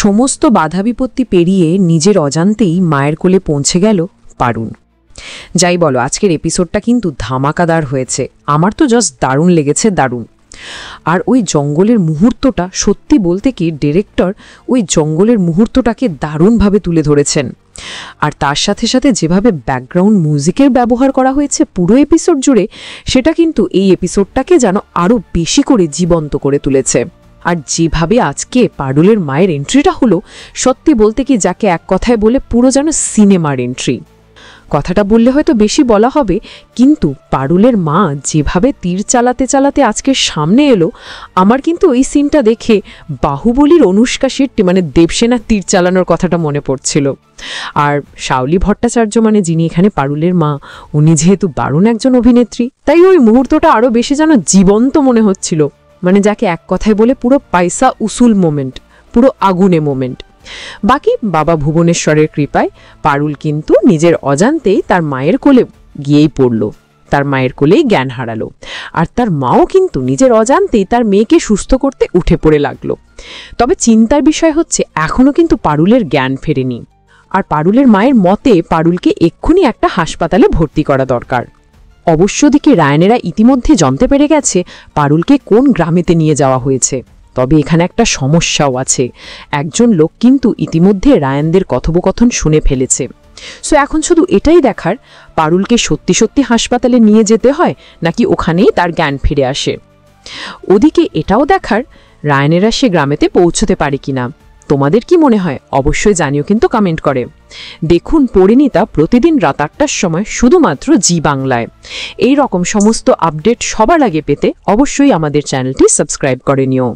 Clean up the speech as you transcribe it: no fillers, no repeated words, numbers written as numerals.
সমস্ত বাধা বিপত্তি পেরিয়ে নিজের অজান্তেই মায়ের কোলে পৌঁছে গেল পারুল। যাই বলো, আজকের এপিসোডটা কিন্তু ধামাকাদার হয়েছে। আমার তো জাস্ট দারুণ লেগেছে, দারুণ। আর ওই জঙ্গলের মুহূর্তটা, সত্যি বলতে কি ডিরেক্টর ওই জঙ্গলের মুহূর্তটাকে দারুণভাবে তুলে ধরেছেন। আর তার সাথে সাথে যেভাবে ব্যাকগ্রাউন্ড মিউজিকের ব্যবহার করা হয়েছে পুরো এপিসোড জুড়ে, সেটা কিন্তু এই এপিসোডটাকে যেন আরও বেশি করে জীবন্ত করে তুলেছে। আর যেভাবে আজকে পারুলের মায়ের এন্ট্রিটা হলো, সত্যি বলতে কি যাকে এক কথায় বলে পুরো যেন সিনেমার এন্ট্রি। কথাটা বললে হয়তো বেশি বলা হবে, কিন্তু পারুলের মা যেভাবে তীর চালাতে চালাতে আজকে সামনে এলো, আমার কিন্তু এই সিনটা দেখে বাহুবলীর অনুষ্কা শেট্টি মানে দেবসেনার তীর চালানোর কথাটা মনে পড়ছিল। আর শাওলি ভট্টাচার্য মানে যিনি এখানে পারুলের মা, উনি যেহেতু দারুণ একজন অভিনেত্রী, তাই ওই মুহূর্তটা আরও বেশি যেন জীবন্ত মনে হচ্ছিল। মানে যাকে এক কথায় বলে পুরো পয়সা উসুল মোমেন্ট, পুরো আগুনে মোমেন্ট। বাকি বাবা ভুবনেশ্বরের কৃপায় পারুল কিন্তু নিজের অজান্তেই তার মায়ের কোলে গিয়েই পড়ল, তার মায়ের কোলেই জ্ঞান হারালো। আর তার মাও কিন্তু নিজের অজান্তেই তার মেয়েকে সুস্থ করতে উঠে পড়ে লাগলো। তবে চিন্তার বিষয় হচ্ছে এখনও কিন্তু পারুলের জ্ঞান ফেরেনি। আর পারুলের মায়ের মতে পারুলকে এক্ষুনি একটা হাসপাতালে ভর্তি করা দরকার। অবশ্য দিকে রায়ানেরা ইতিমধ্যে জানতে পেরে গেছে পারুলকে কোন গ্রামেতে নিয়ে যাওয়া হয়েছে। তবে এখানে একটা সমস্যাও আছে, একজন লোক কিন্তু ইতিমধ্যে রায়ানদের কথোপকথন শুনে ফেলেছে। সো এখন শুধু এটাই দেখার, পারুলকে সত্যি সত্যি হাসপাতালে নিয়ে যেতে হয় নাকি ওখানেই তার জ্ঞান ফিরে আসে। ওদিকে এটাও দেখার রায়ানেরা সে গ্রামেতে পৌঁছতে পারে কিনা। তোমাদের কি মনে হয় অবশ্যই জানিও কিন্তু কমেন্ট করে। দেখুন পরিণীতা প্রতিদিন রাত ৮টার সময় শুধুমাত্র জি বাংলায়। এই রকম সমস্ত আপডেট সবার আগে পেতে অবশ্যই আমাদের চ্যানেলটি সাবস্ক্রাইব করে নিও।